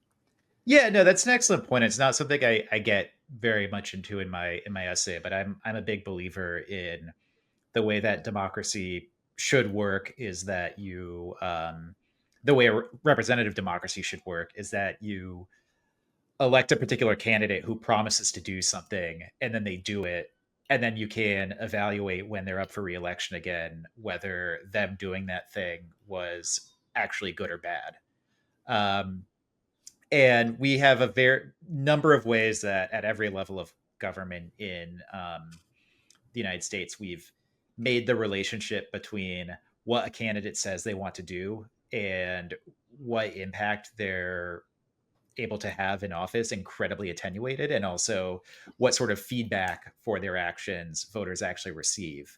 Yeah, no, that's an excellent point. It's not something I get very much into in my essay, but I'm a big believer in the way that democracy should work is that the way a representative democracy should work is that you elect a particular candidate who promises to do something and then they do it. And then you can evaluate when they're up for reelection again whether them doing that thing was actually good or bad. Um, and we have a very number of ways that at every level of government in the United States, we've made the relationship between what a candidate says they want to do and what impact they're able to have in office incredibly attenuated, and also what sort of feedback for their actions voters actually receive.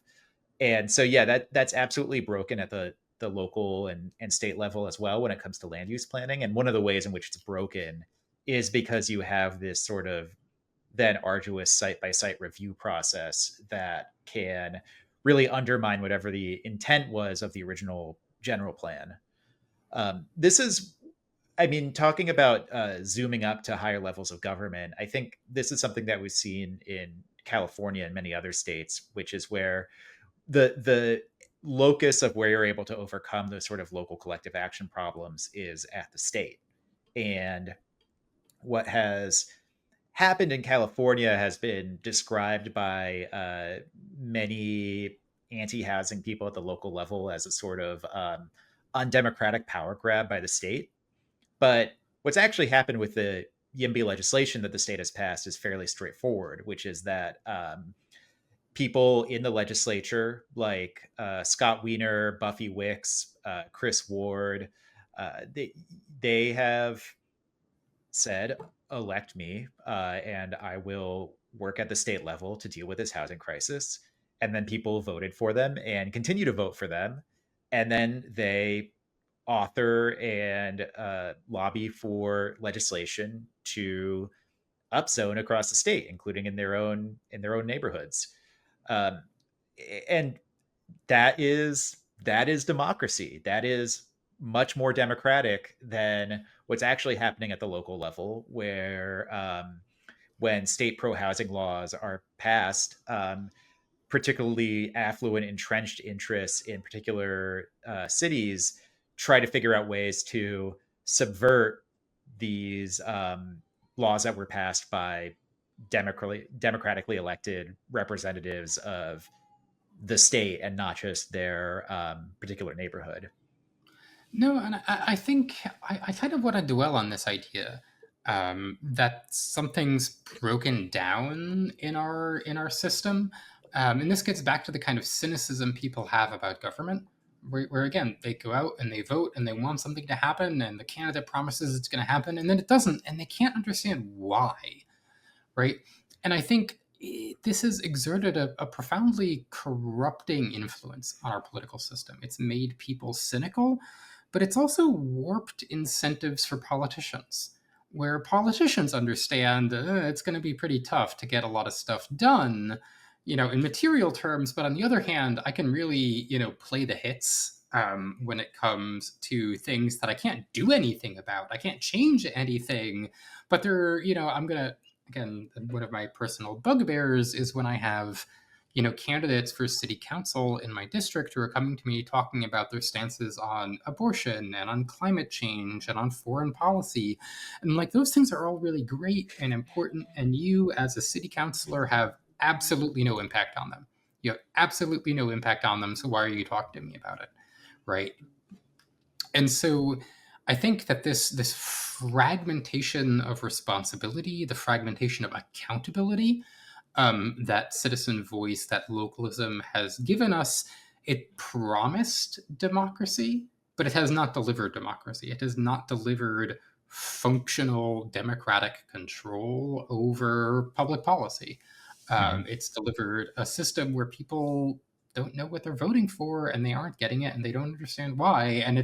And so yeah, that's absolutely broken at the local and state level as well when it comes to land use planning. And one of the ways in which it's broken is because you have this sort of then arduous site by site review process that can really undermine whatever the intent was of the original general plan. This is, I mean, talking about zooming up to higher levels of government, I think this is something that we've seen in California and many other states, which is where the locus of where you're able to overcome those sort of local collective action problems is at the state. And what has happened in California has been described by many anti-housing people at the local level as a sort of undemocratic power grab by the state. But what's actually happened with the YIMBY legislation that the state has passed is fairly straightforward, which is that people in the legislature, like Scott Wiener, Buffy Wicks, Chris Ward, they have said, elect me, and I will work at the state level to deal with this housing crisis. And then people voted for them and continue to vote for them. And then they author and lobby for legislation to upzone across the state, including in their own neighborhoods. Um, and that is democracy. That is much more democratic than what's actually happening at the local level, where when state pro housing laws are passed, particularly affluent, entrenched interests in particular cities try to figure out ways to subvert these laws that were passed by democratically elected representatives of the state and not just their particular neighborhood. No, and I think I kind of want to dwell on this idea that something's broken down in our system, and this gets back to the kind of cynicism people have about government, where again they go out and they vote and they want something to happen, and the candidate promises it's going to happen, and then it doesn't, and they can't understand why, right? And I think this has exerted a profoundly corrupting influence on our political system. It's made people cynical, but it's also warped incentives for politicians, where politicians understand it's going to be pretty tough to get a lot of stuff done, in material terms. But on the other hand, I can really, play the hits when it comes to things that I can't do anything about. I can't change anything, but I'm going to, again, one of my personal bugbears is when I have candidates for city council in my district who are coming to me talking about their stances on abortion and on climate change and on foreign policy. And like, those things are all really great and important. And you, as a city councilor, have absolutely no impact on them. You have absolutely no impact on them. So why are you talking to me about it? Right. And so I think that this fragmentation of responsibility, the fragmentation of accountability, that citizen voice, that localism has given us, it promised democracy, but it has not delivered democracy. It has not delivered functional democratic control over public policy. Mhm. It's delivered a system where people don't know what they're voting for and they aren't getting it and they don't understand why. And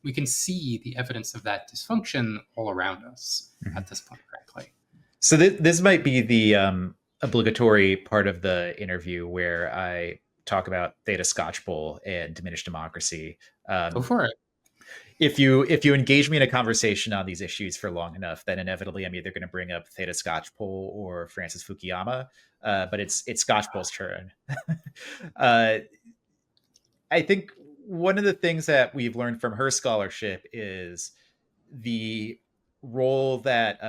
we can see the evidence of that dysfunction all around us Mhm. at this point, frankly. So this might be the obligatory part of the interview where I talk about Theta Scotch Bowl and diminished democracy. Go Um, for it. if you engage me in a conversation on these issues for long enough, then inevitably I'm either going to bring up Theta Scotchpole or Francis Fukuyama. But it's Scotchpole's turn. uh, I think one of the things that we've learned from her scholarship is the role that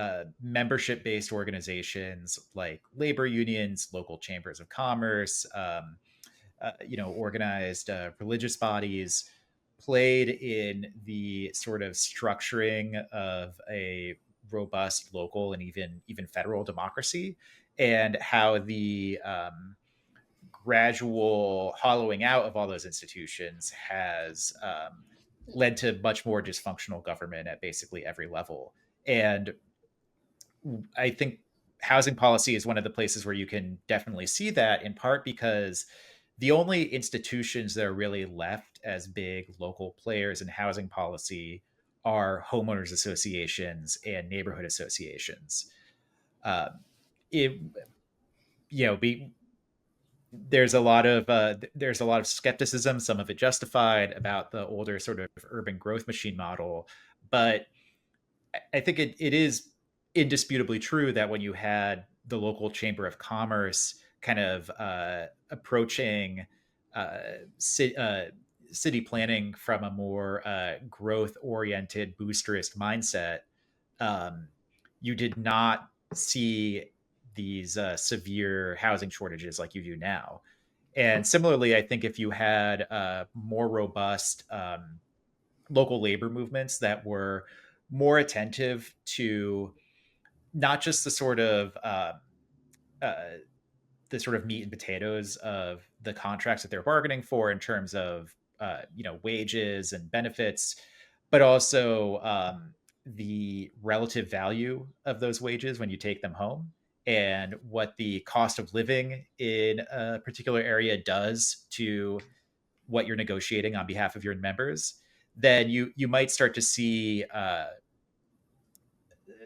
membership based organizations like labor unions, local chambers of commerce, organized religious bodies played in the sort of structuring of a robust local and even federal democracy, and how the gradual hollowing out of all those institutions has led to much more dysfunctional government at basically every level. And I think housing policy is one of the places where you can definitely see that, in part because the only institutions that are really left as big local players in housing policy are homeowners associations and neighborhood associations. Um, it, be there's a lot of skepticism, some of it justified, about the older sort of urban growth machine model, but I think it is indisputably true that when you had the local chamber of commerce kind of approaching uh, ci- uh, city planning from a more growth oriented boosterist mindset, um, you did not see these severe housing shortages like you do now. And similarly, I think if you had more robust local labor movements that were more attentive to not just uh, the sort of meat and potatoes of the contracts that they're bargaining for in terms of wages and benefits, but also the relative value of those wages when you take them home, and what the cost of living in a particular area does to what you're negotiating on behalf of your members, then you might start to see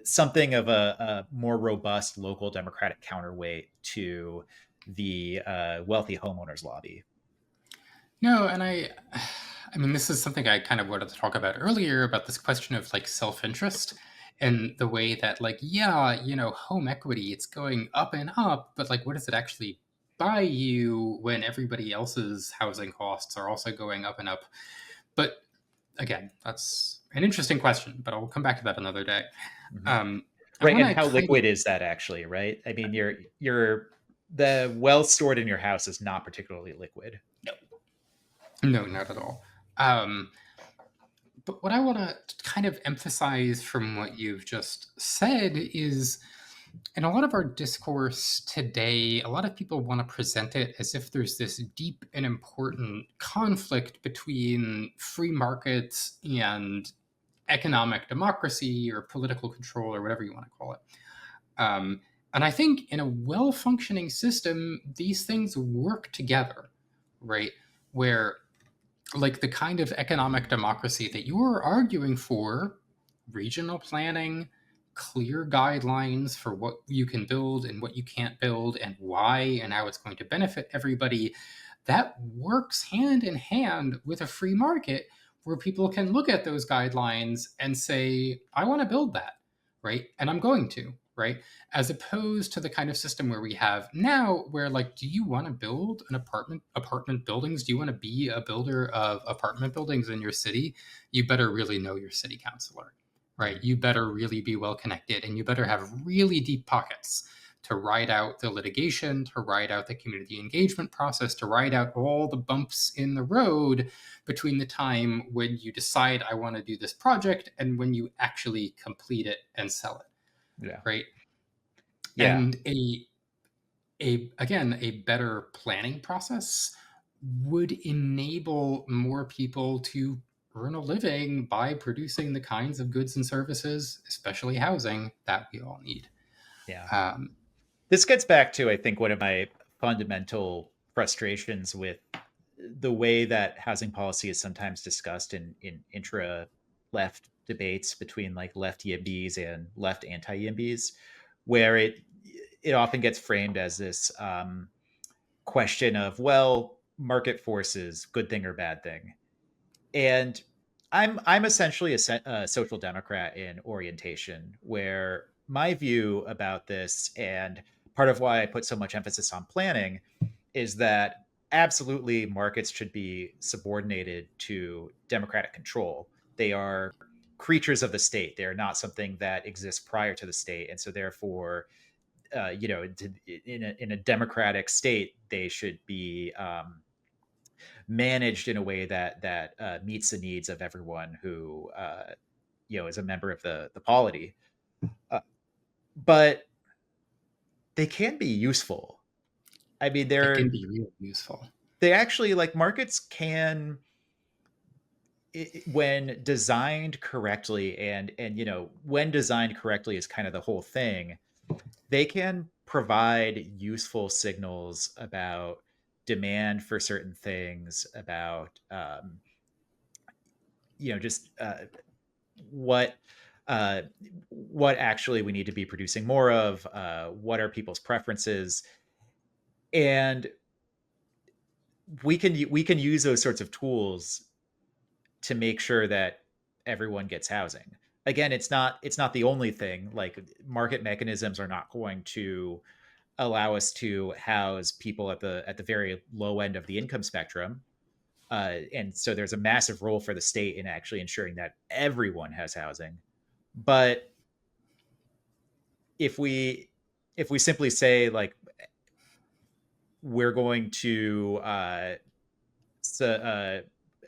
something of a more robust local democratic counterweight to the wealthy homeowners lobby. No, and I mean, this is something I kind of wanted to talk about earlier about this question of like self interest and the way that, like, yeah, home equity, it's going up and up, but like, what does it actually buy you when everybody else's housing costs are also going up and up? But again, that's an interesting question, but I'll come back to that another day. Mhm. Um, I Right, want and to how kind of liquid is that actually? Right, I mean, you're the well stored in your house is not particularly liquid. no, not at all. Um, But what I want to kind of emphasize from what you've just said is, in a lot of our discourse today, a lot of people want to present it as if there's this deep and important conflict between free markets and economic democracy or political control or whatever you want to call it. Um, and I think in a well functioning system, these things work together, right? Where like the kind of economic democracy that you're arguing for, regional planning, clear guidelines for what you can build and what you can't build and why and how it's going to benefit everybody, that works hand in hand with a free market where people can look at those guidelines and say, I want to build that, right? And I'm going to, right? As opposed to the kind of system where we have now where, like, do you want to build an apartment buildings? Do you want to be a builder of apartment buildings in your city? You better really know your city councilor, right? Mhm. You better really be well connected and you better have really deep pockets to ride out the litigation, to ride out the community engagement process, to ride out all the bumps in the road between the time when you decide I want to do this project and when you actually complete it and sell it, Yeah, right? yeah, And a again, a better planning process would enable more people to earn a living by producing the kinds of goods and services, especially housing, that we all need. yeah. Um, This gets back to, I think, one of my fundamental frustrations with the way that housing policy is sometimes discussed in intra left debates between like left yimbys and left anti yimbys, where it often gets framed as this question of, well, market forces, good thing or bad thing. And I'm essentially a social democrat in orientation, where my view about this, and part of why I put so much emphasis on planning, is that absolutely markets should be subordinated to democratic control. They are creatures of the state. They are not something that exists prior to the state, and so therefore, in a democratic state, they should be managed in a way that meets the needs of everyone who is a member of the polity. Uh, but they can be useful. I mean, They can be really useful. they actually, like, markets can, when designed correctly, and when designed correctly is kind of the whole thing. They can provide useful signals about demand for certain things, about just what uh, what actually we need to be producing more of, what are people's preferences, and we can use those sorts of tools to make sure that everyone gets housing. Again, it's not the only thing. Like, market mechanisms are not going to allow us to house people at the very low end of the income spectrum. And so there's a massive role for the state in actually ensuring that everyone has housing. But if we if we simply say, like, we're going to so,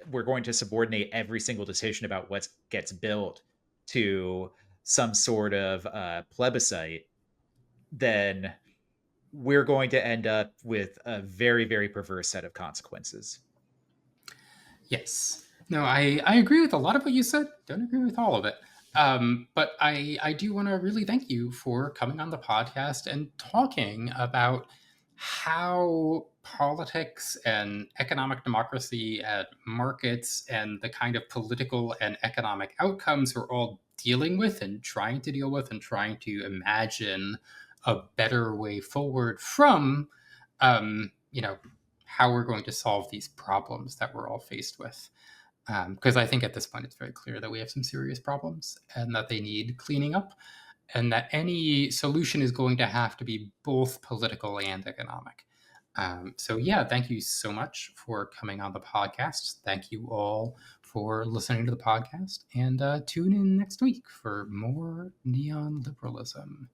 we're going to subordinate every single decision about what gets built to some sort of plebiscite, then we're going to end up with a very, very perverse set of consequences. Yes. No, I agree with a lot of what you said. Don't agree with all of it. But I do want to really thank you for coming on the podcast and talking about how politics and economic democracy and markets and the kind of political and economic outcomes we're all dealing with and trying to deal with and trying to imagine a better way forward from, you know, how we're going to solve these problems that we're all faced with. Because I think at this point it's very clear that we have some serious problems and that they need cleaning up, and that any solution is going to have to be both political and economic. So, yeah, thank you so much for coming on the podcast. Thank you all for listening to the podcast, and tune in next week for more neon liberalism.